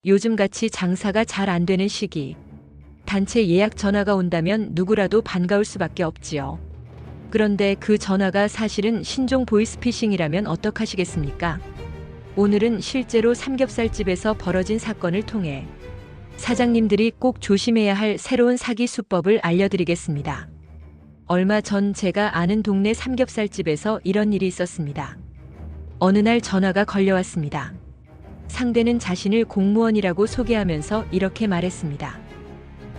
요즘같이 장사가 잘 안 되는 시기, 단체 예약 전화가 온다면 누구라도 반가울 수밖에 없지요. 그런데 그 전화가 사실은 신종 보이스피싱이라면 어떡하시겠습니까? 오늘은 실제로 삼겹살집에서 벌어진 사건을 통해 사장님들이 꼭 조심해야 할 새로운 사기 수법을 알려드리겠습니다. 얼마 전 제가 아는 동네 삼겹살집에서 이런 일이 있었습니다. 어느 날 전화가 걸려왔습니다. 상대는 자신을 공무원이라고 소개하면서 이렇게 말했습니다.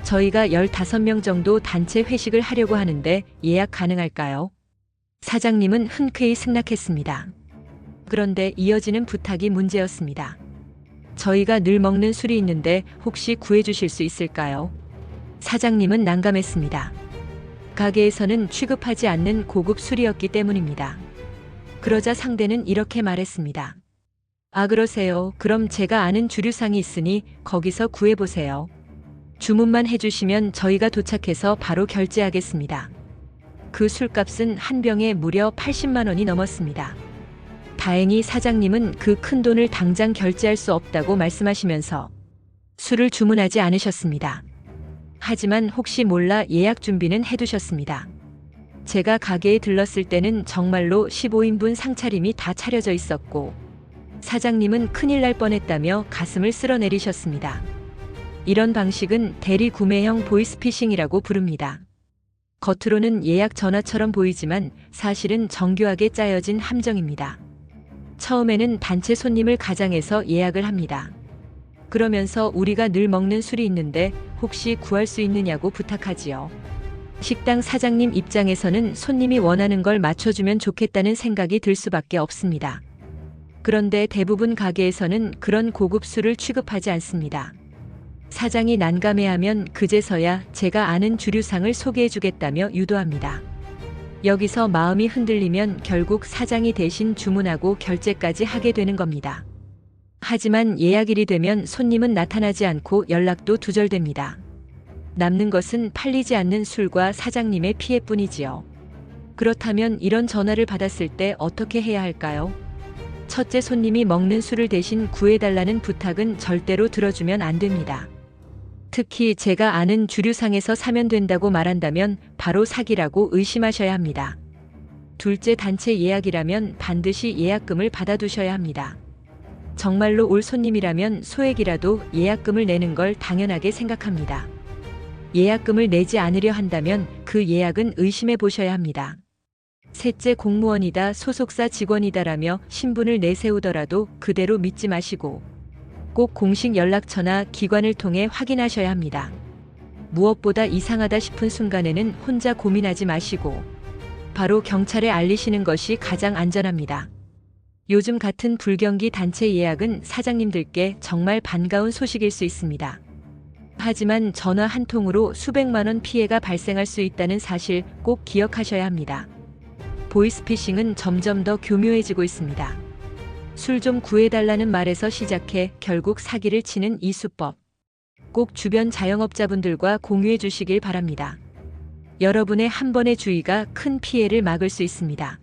저희가 15명 정도 단체 회식을 하려고 하는데 예약 가능할까요? 사장님은 흔쾌히 승낙했습니다. 그런데 이어지는 부탁이 문제였습니다. 저희가 늘 먹는 술이 있는데 혹시 구해주실 수 있을까요? 사장님은 난감했습니다. 가게에서는 취급하지 않는 고급 술이었기 때문입니다. 그러자 상대는 이렇게 말했습니다. 아, 그러세요. 그럼 제가 아는 주류상이 있으니 거기서 구해보세요. 주문만 해주시면 저희가 도착해서 바로 결제하겠습니다. 그 술값은 한 병에 무려 80만 원이 넘었습니다. 다행히 사장님은 그 큰 돈을 당장 결제할 수 없다고 말씀하시면서 술을 주문하지 않으셨습니다. 하지만 혹시 몰라 예약 준비는 해두셨습니다. 제가 가게에 들렀을 때는 정말로 15인분 상차림이 다 차려져 있었고 사장님은 큰일 날 뻔했다며 가슴을 쓸어내리셨습니다. 이런 방식은 대리 구매형 보이스피싱이라고 부릅니다. 겉으로는 예약 전화처럼 보이지만 사실은 정교하게 짜여진 함정입니다. 처음에는 단체 손님을 가장해서 예약을 합니다. 그러면서 우리가 늘 먹는 술이 있는데 혹시 구할 수 있느냐고 부탁하지요. 식당 사장님 입장에서는 손님이 원하는 걸 맞춰주면 좋겠다는 생각이 들 수밖에 없습니다. 그런데 대부분 가게에서는 그런 고급 술을 취급하지 않습니다. 사장이 난감해하면 그제서야 제가 아는 주류상을 소개해주겠다며 유도합니다. 여기서 마음이 흔들리면 결국 사장이 대신 주문하고 결제까지 하게 되는 겁니다. 하지만 예약일이 되면 손님은 나타나지 않고 연락도 두절됩니다. 남는 것은 팔리지 않는 술과 사장님의 피해뿐이지요. 그렇다면 이런 전화를 받았을 때 어떻게 해야 할까요? 첫째, 손님이 먹는 술을 대신 구해달라는 부탁은 절대로 들어주면 안 됩니다. 특히 제가 아는 주류상에서 사면 된다고 말한다면 바로 사기라고 의심하셔야 합니다. 둘째, 단체 예약이라면 반드시 예약금을 받아두셔야 합니다. 정말로 올 손님이라면 소액이라도 예약금을 내는 걸 당연하게 생각합니다. 예약금을 내지 않으려 한다면 그 예약은 의심해 보셔야 합니다. 셋째, 공무원이다, 소속사 직원이다라며 신분을 내세우더라도 그대로 믿지 마시고 꼭 공식 연락처나 기관을 통해 확인하셔야 합니다. 무엇보다 이상하다 싶은 순간에는 혼자 고민하지 마시고 바로 경찰에 알리시는 것이 가장 안전합니다. 요즘 같은 불경기 단체 예약은 사장님들께 정말 반가운 소식일 수 있습니다. 하지만 전화 한 통으로 수백만 원 피해가 발생할 수 있다는 사실 꼭 기억하셔야 합니다. 보이스피싱은 점점 더 교묘해지고 있습니다. 술 좀 구해달라는 말에서 시작해 결국 사기를 치는 이 수법. 꼭 주변 자영업자분들과 공유해 주시길 바랍니다. 여러분의 한 번의 주의가 큰 피해를 막을 수 있습니다.